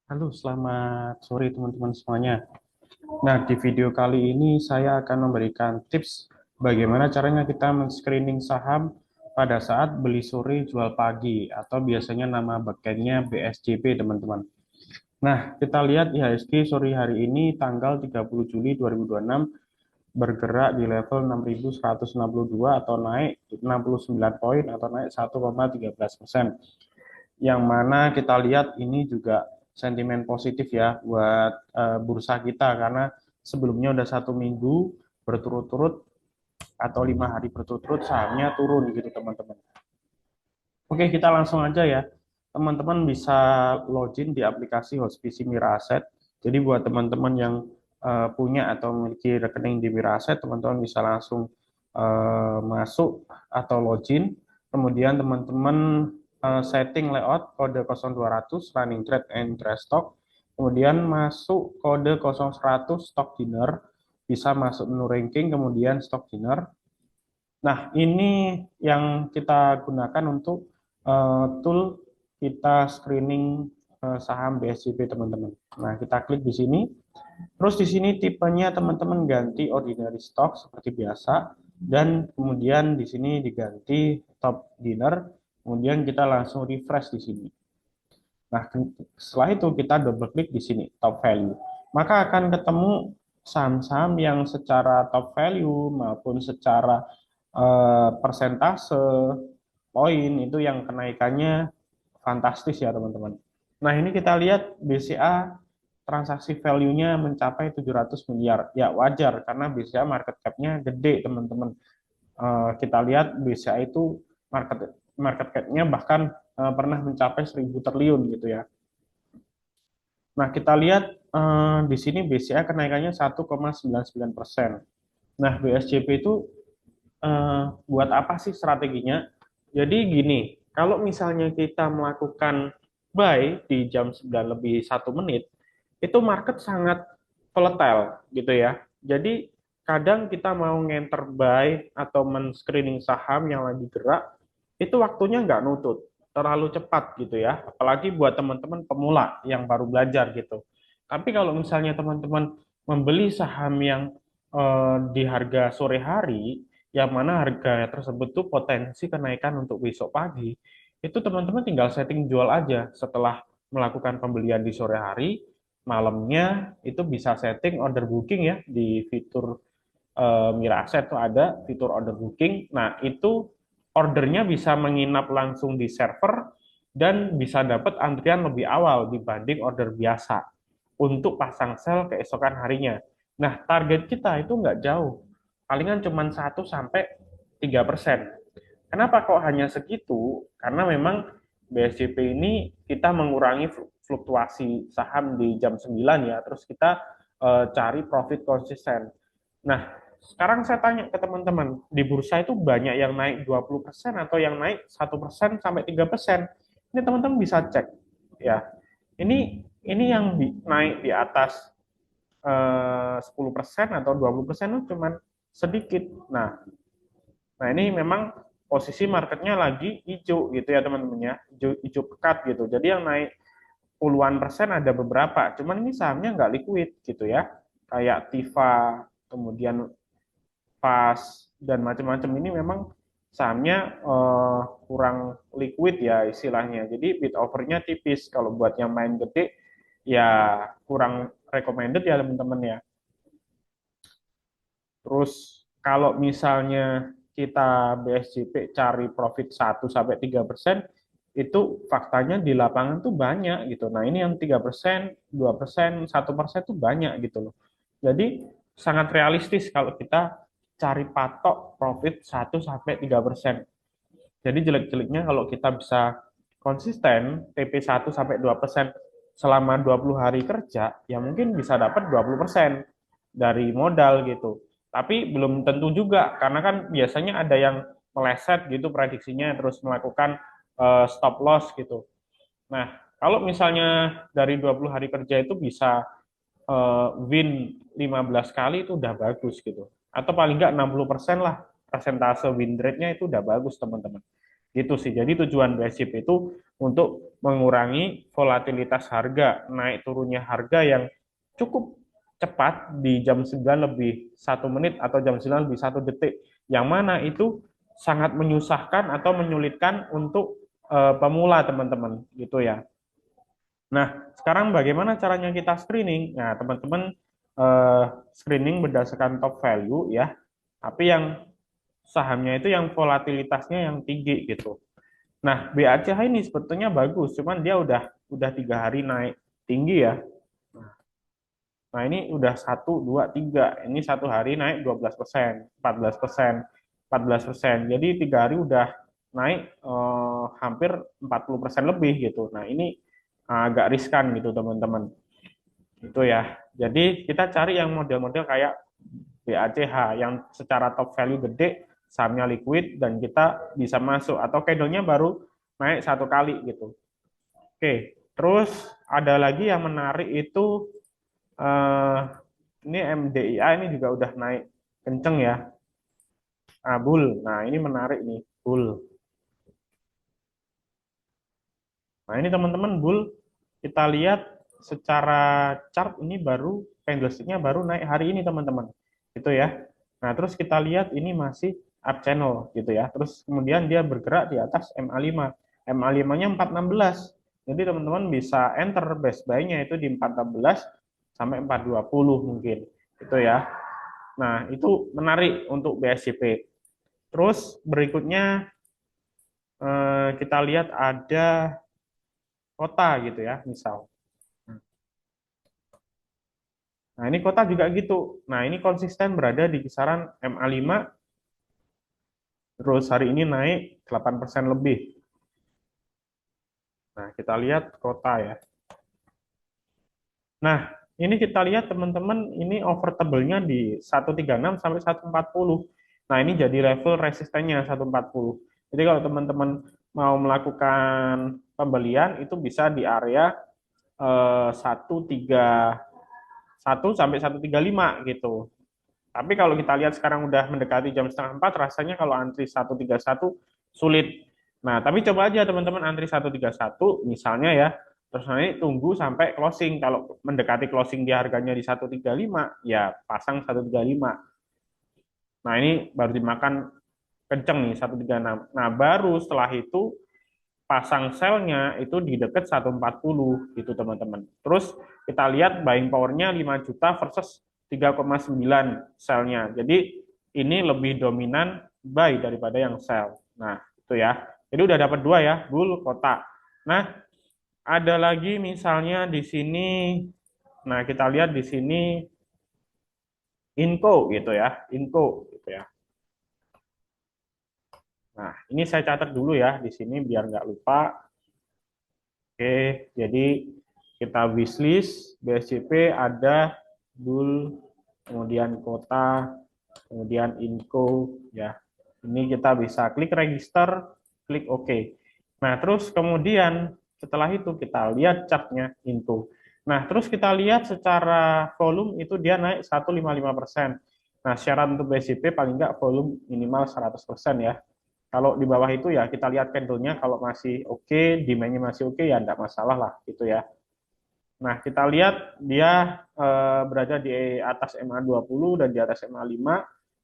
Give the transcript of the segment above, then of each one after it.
Halo, selamat sore teman-teman semuanya. Nah, di video kali ini saya akan memberikan tips bagaimana caranya kita men-screening saham pada saat beli sore jual pagi atau biasanya nama backend-nya BSJP, teman-teman. Nah, kita lihat IHSG sore hari ini tanggal 30 Juli 2026 bergerak di level 6.162 atau naik 69 poin atau naik 1,13%. Yang mana kita lihat ini juga sentimen positif ya buat bursa kita karena sebelumnya udah 1 minggu berturut-turut atau 5 hari berturut-turut sahamnya turun gitu teman-teman. Oke, kita langsung aja ya. Teman-teman bisa login di aplikasi Hospisi Miraset. Jadi buat teman-teman yang punya atau memiliki rekening di Miraset, teman-teman bisa langsung masuk atau login. Kemudian teman-teman setting layout kode 0200 running trade and trade stock. Kemudian masuk kode 0100 stock dinner, bisa masuk menu ranking, kemudian stock dinner. Nah, ini yang kita gunakan untuk tool kita screening saham BSJP, teman-teman. Nah, kita klik di sini. Terus di sini tipenya teman-teman ganti ordinary stock seperti biasa dan kemudian di sini diganti top dinner. Kemudian kita langsung refresh di sini. Nah, setelah itu kita double klik di sini top value. Maka akan ketemu saham-saham yang secara top value maupun secara persentase poin itu yang kenaikannya fantastis ya teman-teman. Nah, ini kita lihat BCA transaksi value-nya mencapai 700 miliar. Ya wajar karena BCA market cap-nya gede teman-teman. Kita lihat BCA itu market market cap-nya bahkan pernah mencapai 1.000 triliun gitu ya. Nah, kita lihat di sini BCA kenaikannya 1,99%. Nah, BSJP itu buat apa sih strateginya? Jadi gini, kalau misalnya kita melakukan buy di jam 9 lebih 1 menit, itu market sangat volatile gitu ya. Jadi kadang kita mau ngenter buy atau men-screening saham yang lagi gerak, itu waktunya nggak nutut, terlalu cepat gitu ya. Apalagi buat teman-teman pemula yang baru belajar gitu. Tapi kalau misalnya teman-teman membeli saham yang di harga sore hari, yang mana harga tersebut tuh potensi kenaikan untuk besok pagi, itu teman-teman tinggal setting jual aja setelah melakukan pembelian di sore hari, malamnya itu bisa setting order booking ya di fitur Mira Asset tuh ada fitur order booking. Nah, itu ordernya bisa menginap langsung di server dan bisa dapat antrian lebih awal dibanding order biasa untuk pasang sel keesokan harinya. Nah, target kita itu nggak jauh, palingan cuma 1 sampai 3%. Kenapa kok hanya segitu? Karena memang BSJP ini kita mengurangi fluktuasi saham di jam 9 ya, terus kita cari profit konsisten. Nah, sekarang saya tanya ke teman-teman, di bursa itu banyak yang naik 20% atau yang naik 1% sampai 3%. Ini teman-teman bisa cek ya. Ini yang naik di atas 10% atau 20% itu cuma sedikit. Nah, ini memang posisi marketnya lagi hijau gitu ya teman-teman ya, hijau, hijau pekat gitu. Jadi yang naik puluhan persen ada beberapa, cuman ini sahamnya nggak liquid gitu ya, kayak Tifa, kemudian PAS dan macam-macam ini memang sahamnya kurang liquid ya istilahnya. Jadi bid overnya tipis. Kalau buat yang main gede ya kurang recommended ya teman-teman ya. Terus kalau misalnya kita BSJP cari profit 1 sampai 3%, itu faktanya di lapangan tuh banyak gitu. Nah, ini yang 3%, 2%, 1% tuh banyak gitu loh. Jadi sangat realistis kalau kita cari patok profit 1 sampai 3%. Jadi jelek-jeleknya kalau kita bisa konsisten TP 1 sampai 2% selama 20 hari kerja, ya mungkin bisa dapat 20% dari modal gitu. Tapi belum tentu juga, karena kan biasanya ada yang meleset gitu prediksinya, terus melakukan stop loss gitu. Nah, kalau misalnya dari 20 hari kerja itu bisa win 15 kali itu udah bagus gitu. Atau paling nggak 60% lah persentase win rate-nya itu udah bagus teman-teman. Gitu sih. Jadi tujuan BSCP itu untuk mengurangi volatilitas harga, naik turunnya harga yang cukup cepat di jam 9 lebih 1 menit atau jam 9 lebih 1 detik. Yang mana itu sangat menyusahkan atau menyulitkan untuk pemula teman-teman gitu ya. Nah, sekarang bagaimana caranya kita screening? Nah, teman-teman screening berdasarkan top value ya, tapi yang sahamnya itu yang volatilitasnya yang tinggi gitu. Nah, BACH ini sebetulnya bagus, cuman dia udah 3 hari naik tinggi ya. Nah, ini udah 1, 2, 3. Ini 1 hari naik 12%, 14%, 14%. Jadi 3 hari udah naik hampir 40% lebih gitu. Nah, ini agak riskan gitu teman-teman. Itu ya. Jadi kita cari yang model-model kayak BACH yang secara top value gede, sahamnya liquid dan kita bisa masuk atau candle-nya baru naik 1 kali gitu. Oke, terus ada lagi yang menarik itu ini MDIA ini juga udah naik kenceng ya. Bull. Nah, ini menarik nih, bull. Nah, ini teman-teman bull kita lihat secara chart ini baru candlestick-nya baru naik hari ini teman-teman. Gitu ya. Nah, terus kita lihat ini masih up channel gitu ya. Terus kemudian dia bergerak di atas MA5. MA5-nya 416. Jadi teman-teman bisa enter best buy-nya itu di 416 sampai 420 mungkin. Itu ya. Nah, itu menarik untuk BSCP. Terus berikutnya kita lihat ada kota gitu ya, misal. Nah, ini kota juga gitu. Nah, ini konsisten berada di kisaran MA5, terus hari ini naik 8% lebih. Nah, kita lihat kota ya. Nah, ini kita lihat teman-teman, ini overtable-nya di 136 sampai 140. Nah, ini jadi level resistennya 140. Jadi kalau teman-teman mau melakukan pembelian, itu bisa di area 131 sampai 135 gitu. Tapi kalau kita lihat sekarang udah mendekati jam setengah 4, rasanya kalau antri 131 sulit. Nah, tapi coba aja teman-teman antri 131 misalnya ya, terus nanti tunggu sampai closing. Kalau mendekati closing di harganya di 135, ya pasang 135. Nah, ini baru dimakan kenceng nih 136. Nah, baru setelah itu pasang selnya itu di dekat 140 gitu teman-teman. Terus kita lihat buying powernya 5 juta versus 3,9 selnya. Jadi ini lebih dominan buy daripada yang sell. Nah, itu ya. Jadi udah dapat 2 ya, bull kota. Nah, ada lagi misalnya di sini, nah kita lihat di sini Inco gitu ya, Inco gitu ya. Nah, ini saya catat dulu ya di sini biar nggak lupa. Oke, jadi kita wishlist BSCP ada Bull, kemudian kota, kemudian Inco ya. Ini kita bisa klik register, klik OK. Nah, terus kemudian setelah itu kita lihat chartnya Inco. Nah, terus kita lihat secara volume itu dia naik 155%. Nah, syarat untuk BSCP paling nggak volume minimal 100% ya. Kalau di bawah itu ya kita lihat candle-nya kalau masih oke, demand-nya masih oke ya enggak masalah lah gitu ya. Nah, kita lihat dia berada di atas MA20 dan di atas MA5.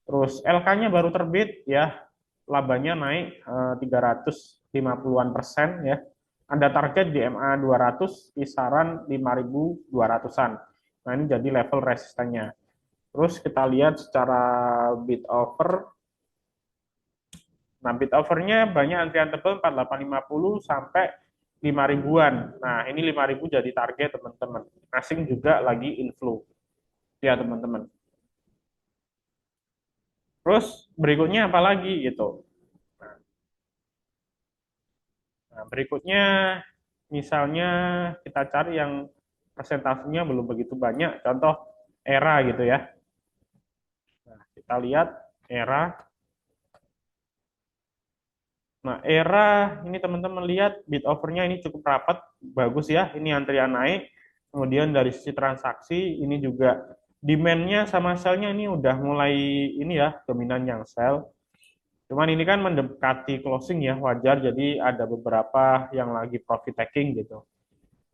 Terus LK-nya baru terbit ya, labanya naik 350-an% ya. Ada target di MA200 kisaran 5.200-an. Nah, ini jadi level resistennya. Terus kita lihat secara bid offer. Nah, bid offernya banyak antrian tebal 4850 sampai 5.000-an. Nah, ini 5.000 jadi target teman-teman. Asing juga lagi inflow. Ya, teman-teman. Terus berikutnya apa lagi gitu. Nah, berikutnya misalnya kita cari yang persentasenya belum begitu banyak, contoh era gitu ya. Nah, kita lihat era. Nah, era ini teman-teman lihat bid overnya ini cukup rapat, bagus ya. Ini antrian naik. Kemudian dari sisi transaksi ini juga demand-nya sama sell-nya ini udah mulai ini ya, dominan yang sell. Cuman ini kan mendekati closing ya, wajar. Jadi ada beberapa yang lagi profit taking gitu.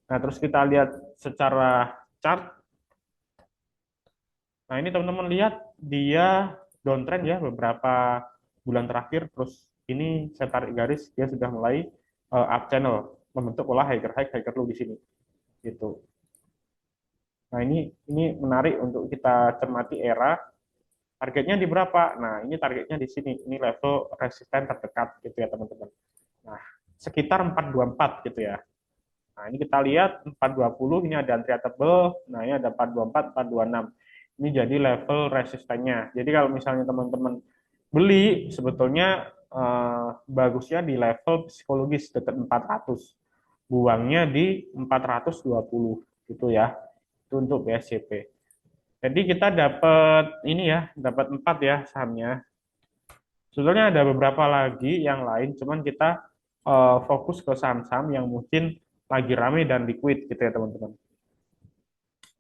Nah, terus kita lihat secara chart. Nah, ini teman-teman lihat dia downtrend ya beberapa bulan terakhir. Terus ini saya tarik garis, dia sudah mulai up channel, membentuk pola higher high, higher low di sini. Gitu. Nah, ini menarik untuk kita cermati era. Targetnya di berapa? Nah, ini targetnya di sini. Ini level resisten terdekat gitu ya, teman-teman. Nah, sekitar 424 gitu ya. Nah, ini kita lihat 420, ini ada antrian tebel. Nah, ini ada 424, 426. Ini jadi level resistennya. Jadi kalau misalnya teman-teman beli, sebetulnya bagusnya di level psikologis dekat 400. Buangnya di 420 gitu ya. Itu untuk BSCP. Jadi kita dapat ini ya, dapat 4 ya sahamnya. Sebetulnya ada beberapa lagi yang lain, cuman kita fokus ke saham-saham yang mungkin lagi rame dan liquid gitu ya teman-teman.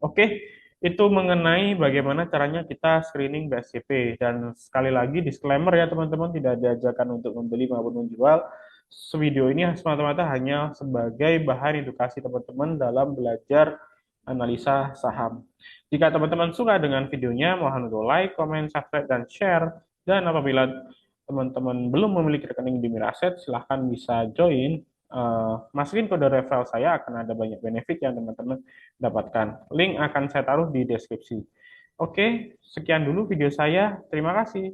Oke, itu mengenai bagaimana caranya kita screening BSCP. Dan sekali lagi disclaimer ya teman-teman, tidak diajarkan untuk membeli maupun menjual. Video ini semata-mata hanya sebagai bahan edukasi teman-teman dalam belajar analisa saham. Jika teman-teman suka dengan videonya, mohon untuk like, comment, subscribe, dan share. Dan apabila teman-teman belum memiliki rekening di Miraset, silahkan bisa join. Masukin kode referral saya, akan ada banyak benefit yang teman-teman dapatkan. Link akan saya taruh di deskripsi. Oke, sekian dulu video saya. Terima kasih.